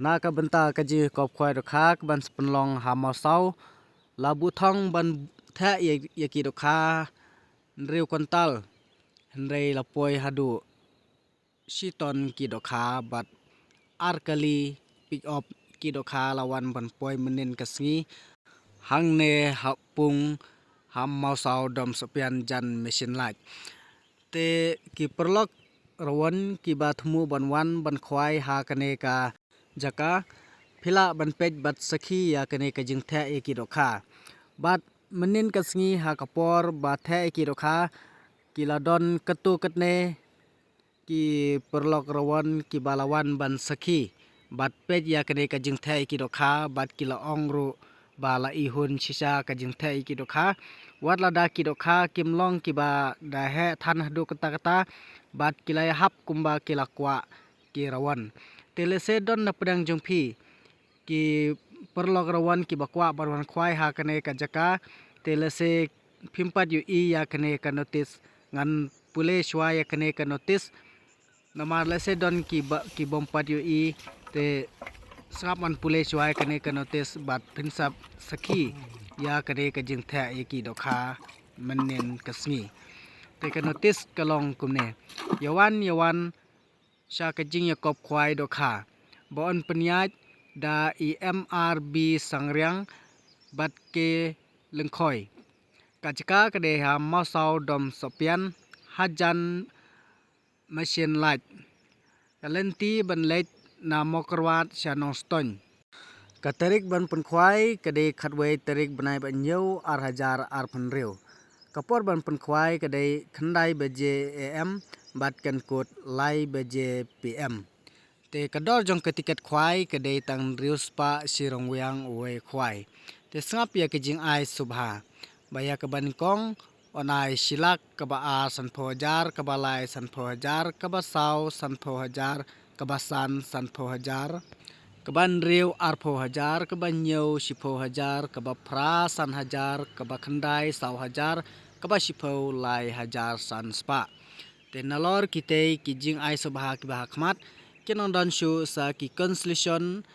นากบันตากัจีกอบควายดอกคากบันสปนลองหามาเศร้าลาบูทองบันแทะยากีดอกคาเรียวกันตัลเรยละปวยหาดูชิตอนกีดอกคาบัดอาร์กาลีปิกออฟกีดอกคาลาวันบันปวยมนินกสงีหังเนหักปุงหามมาเศร้าดอมสเปียนจันเมชินไลท์เตกีปรลอกระวันกีบาทมูบันวันบันควายหากันเนกาjaka phila ban pej bat sakhi ya kane ka jing the eki rokha bat menin kasngi ha kapor ba the eki rokha kiladon ketu ketne ki perlok rawan ki balawan ban sakhi bat pej ya kane ka jing the eki rokha bat kila ongru bala ihun sisa ka jing the eki rokha wat lada ki rokha kimlong ki ba da he than hadu kata kata bat kila hap kumba kila kwa ki rawan telese don na pedang jongpi ki perlok rawan ki bakwa barwan khwai ha kane ka jaka telese phimpat yu I ya kane ka notice ngan pule shwa ya kane ka notice namar lese don ki bompat yu I te sap man pule shwa ya kane ka notice bat pinsap sakhi ya kane ka jing tha ye ki dokha manen kasmi te ka notice kalong kumne yawan sha ka jing ya kop khwai dokha bon penyaj da IMRB sangriang bat ke lengkhoi kachika kade ha masau dom sopian hajan machine light kalenti ban leit na mokrwat shanong ston katarik ban penkhwai kade khatwe tarik banai ban yau ar hajar ar penriu kapor ban penkhwai kade khandai beje AM bat kan kot lai beje PM te kador jong ke tiket khwai ke dei tang rius pa sirong wiang we khwai te sngap ya ke jing ai subha baya ke ban kong onai silak ke ba a san pho hajar ke ba lai san pho hajar ke ba sau san pho hajar ke ba san pho hajar ke ban riu ar pho hajar ke ban nyeu si pho hajar ke ba phra san hajar ke ba khandai sau hajar ke ba si pho lai hajar san spa te nalor kitei ki jing ai subha ki ba khmat kinong don shu sa ki conclusion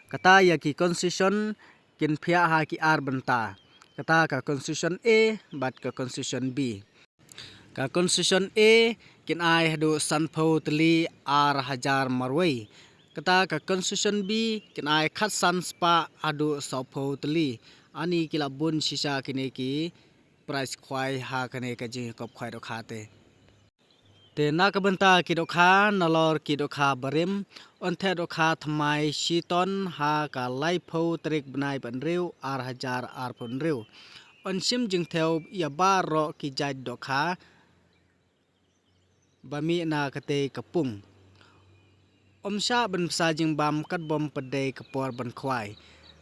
kata ya ki conclusion kin phia ha ki ar banta kata ka conclusion A bat ka conclusion B ka conclusion A kin ai hadu san pho tli ar hajar marwei kata ka conclusion B kin ai khat san spa adu sau pho tli ani kila bun sisa kine ki price khwai ha kane ka jing kop khwai do khate te nakabanta kidokha nalor kidokha barim onthe dokha thamai shiton ha ka laipho trik bnai banriu ar hajar ar ponriu onsim jingtheu ya baro ki jaj dokha bami na kate kapung omsha ban psa jingbam kat bom pade kapor ban khwai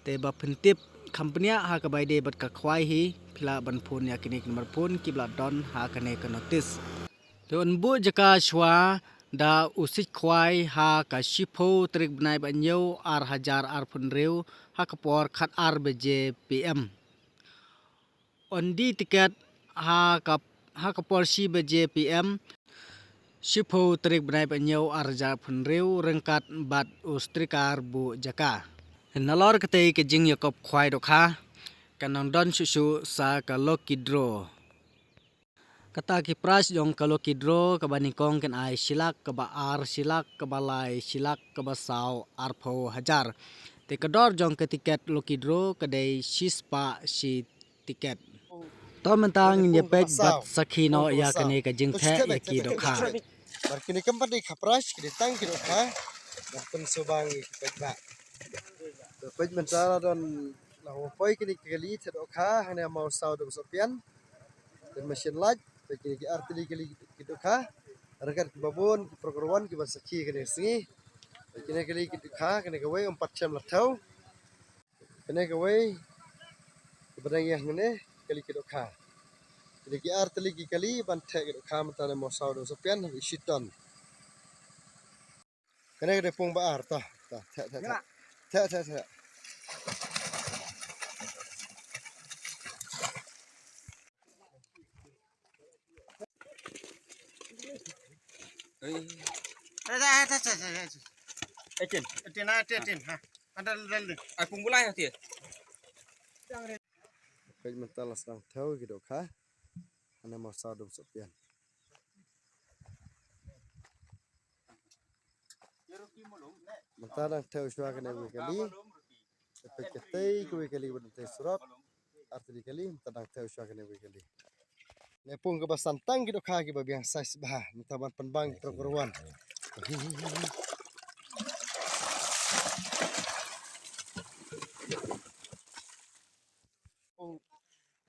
te ba phintip company ha ka bai de bat ka khwai hi phila ban phun ya kinik number phun kibla don ha kane ka notice Tuan bu jaka shwa da usik khwai ha ka shipho trik bnai banyo ar hajar ar punreu ha kapor khat ar beje PM on di tiket ha kapor shi beje PM shipho trik bnai banyo ar hajar punreu rengkat bat ustrikar bu jaka nalor kate ke jing yakop khwai dokha kanang don shushu sa ka lokidro kata ki pras jong kalau kidro ke banikong ken ai silak ke ba ar silak ke balai silak ke basau ar pho hajar te kador jong ke tiket lo kidro ke dei shispa si tiket to mentang nye pej bat sakhino ya kene ke jingthe ya ki dokha bar kini keempat di kapras kini tang ki dokha bar pen sobang pej ba pej mentara don lahu poi kini kali te dokha hanya mau sau do sopian dan mesin light kini ki artili kali ki dokha rekat ki babon ki program ki basaki kini singi kini kali ki dokha kini gawe 4 jam latau kini gawe barang yang ngene kali ki dokha kini ki artili ki kali banthe ki dokha mentara mau sau do sopian isiton kini kade pung ba ar ta ta Ecin. Tin ha. Ada dal. Ai pung bulai hati. Pej mental sedang tahu gitu kah? Hanya mau sadum sopian. Mentara tahu syua kena kali. Pej ketai kali berdente surat. Arti kali mentara tahu syua kena kali. Nepung ke basantang gitu kah gitu biang sais bah. Mentaban penbang keruan.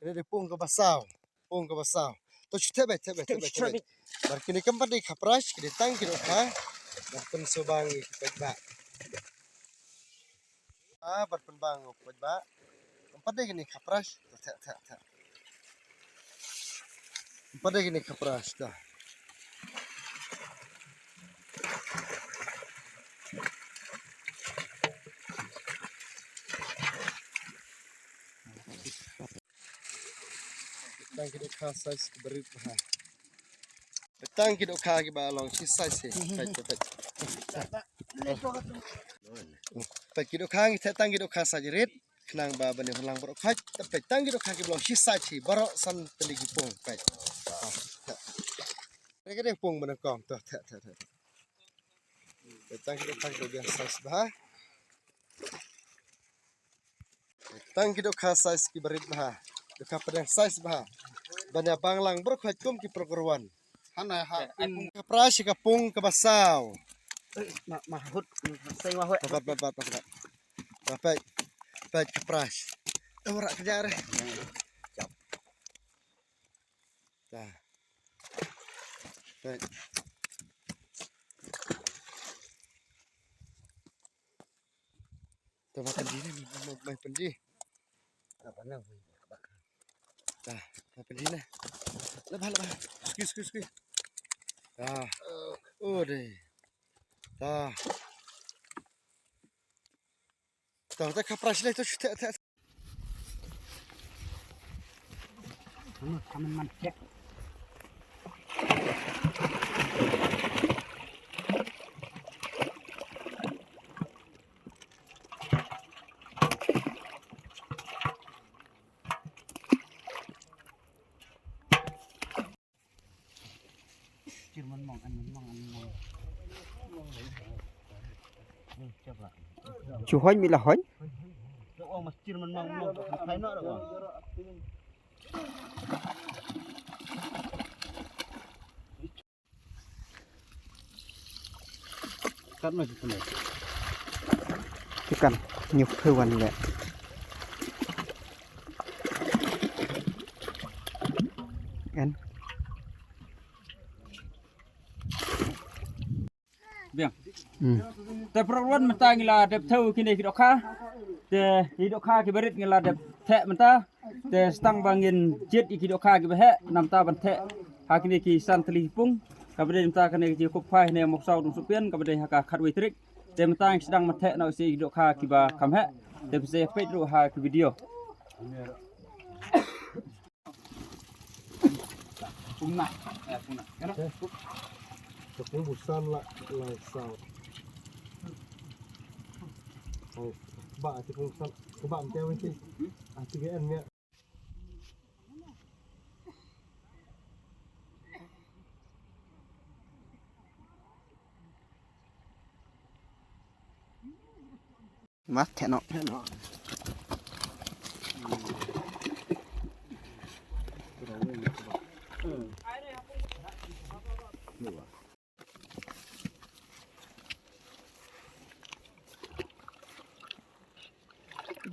Ini di pung ke basau. Tu tebe. Bar kini keempat di kapras kini tang kini kah. Bar pensubang pejba. Bar penbang pejba. Keempat di kini kapras. Keempat di kini kapras dah. Tang kini kah sais berit bah. Petang kita kaki balong sisa sih, pet kita kaki tetang kita kasa jerit, kenang baba ni hulang borok kaj, tapi tang kita kaki balong sisa sih, borok san teligi pung kaj. Mereka deh pung menekong tuh, petang kita kaki biasa sebah, petang kita kasa ski berit bah, dekat pedang sais bah, banyak banglang borok kaj kum ki perkeruan. Hana ha kapras ka pung ka basaw. Mahut. Saya mahut. Bapak kapras. Ora kerja re. Dah. Baik. Tama pendi ni, mai pendi. Apa nak? Dah, pendi ni. Lebah. Skui. Dah. Oh deh. Dah. Dah kapras lah tu tak. Kamen man cek. Cirman mong. Chú hói mi là hói. Ông mà cirman mong thấy nó được. Cắt nó chứ này. Cái cần nhiều thư văn lệ. Anh. Biang. Te perluan menta ngila dep thau kini kidok kha. Te kidok kha ki berit ngila dep the menta. Te stang bangin jet kidok kha ki behe nam ta ban the. Ha kini ki san teli pung. Kabade menta kene ki kop phai ne mok sau dum supian kabade ha ka khatwi trik. Te menta sedang mathe na si kidok kha ki ba kam he. Te se page ru ha ki video. Pung na. Kepung busan lah sao. Oh, ba ti pung san, ba am teo ni. Ti ge an ne. Mát thế nọ.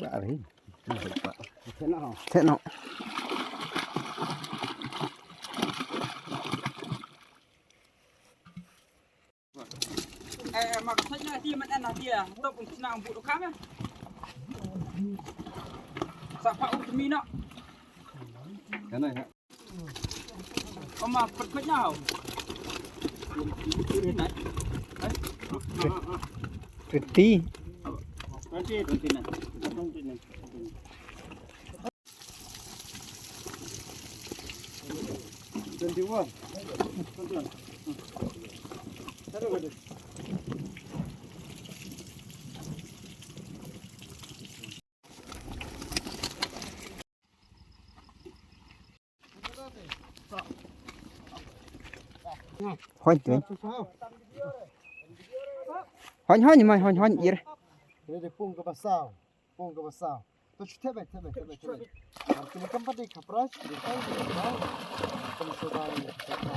Bạ đấy. Thế nọ. Mà có thấy là mình ăn là gì à? Tôi cũng nào vụ khác á. Sao phải út mi nó? Cái này hả? Mà phân nhau. Này. Tuyệt tí. Tuyệt này. Chân thiếu không? Hon tu. Hon mai hon ir. Ini pung ke basau. Tu tebe. Kini tempat di kapras, di tang di kapras. Pensobang kita.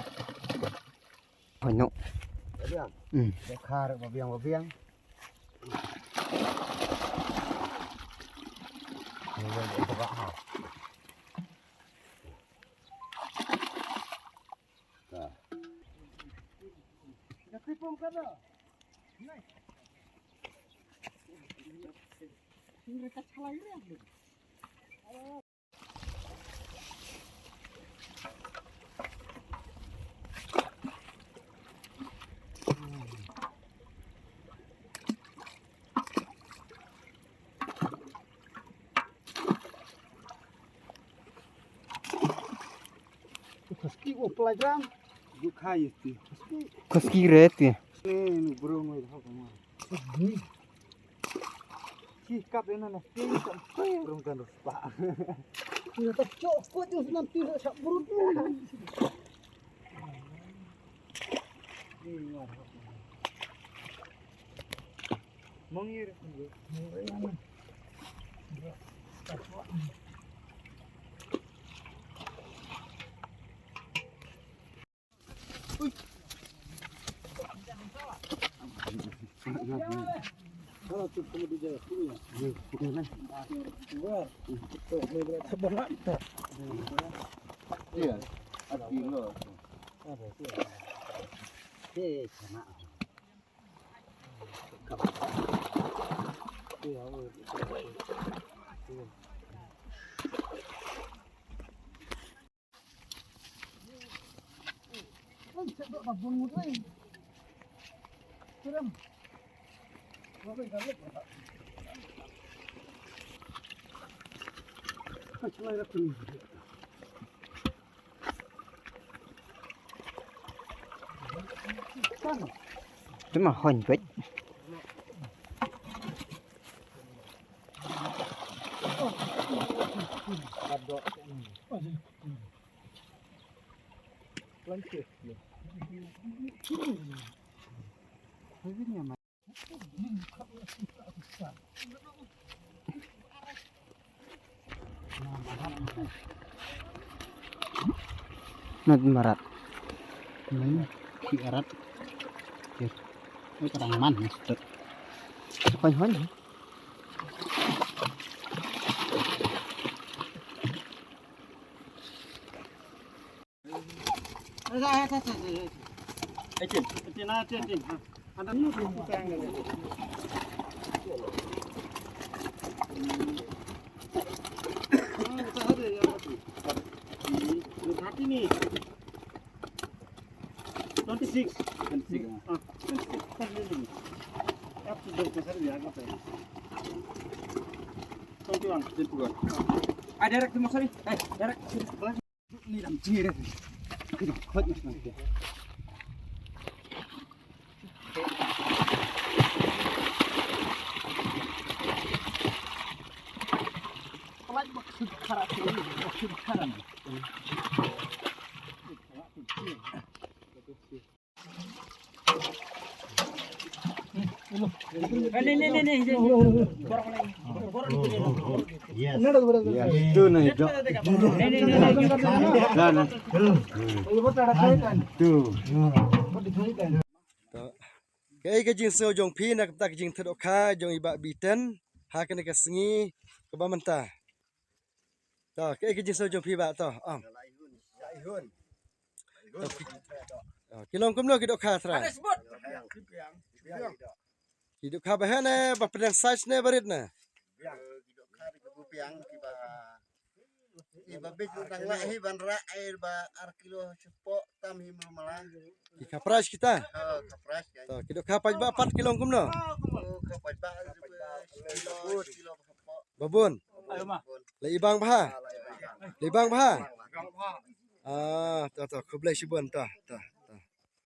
Hon no. Biang. Dekar babiang. Meski pelajaran dukai itu. Koski re tu. Ini burung itu apa mah? Sikap ini nak sampai burung kan pak. Ini tak cukup tu nanti sak burung tu. Mangir. Kalau tu kamu di jalan tu ya. Iya, hati lo. Ada tu. Sama. Tu mah hon tu. Lanjut. Nat marat. Si erat. Ini kadang man sedot. Hon. Direct tu masari. Direct. Ni dalam ciri. Kita hot nanti. Pelan maksud karakter ini, maksud karam. Itu nih, Dok. Cái jing seo jong phi nak tak jing thadok kha jong iba biten ha kan ka singi ka ba manta to cái jing seo jong phi ba to kilong kum lo kidok kha tra kidok kha ba ne ba pedang size ne barit na Iba betul tang lahi ban rae ba arkilo cepo tam himul malang. Ika price kita Kapras kan. to kidok kha pa ba 4 kilong kum no Kapaj ba kilo cepo. babun Ayo mah. le ibang ba le ibang ba to to khublai shibun to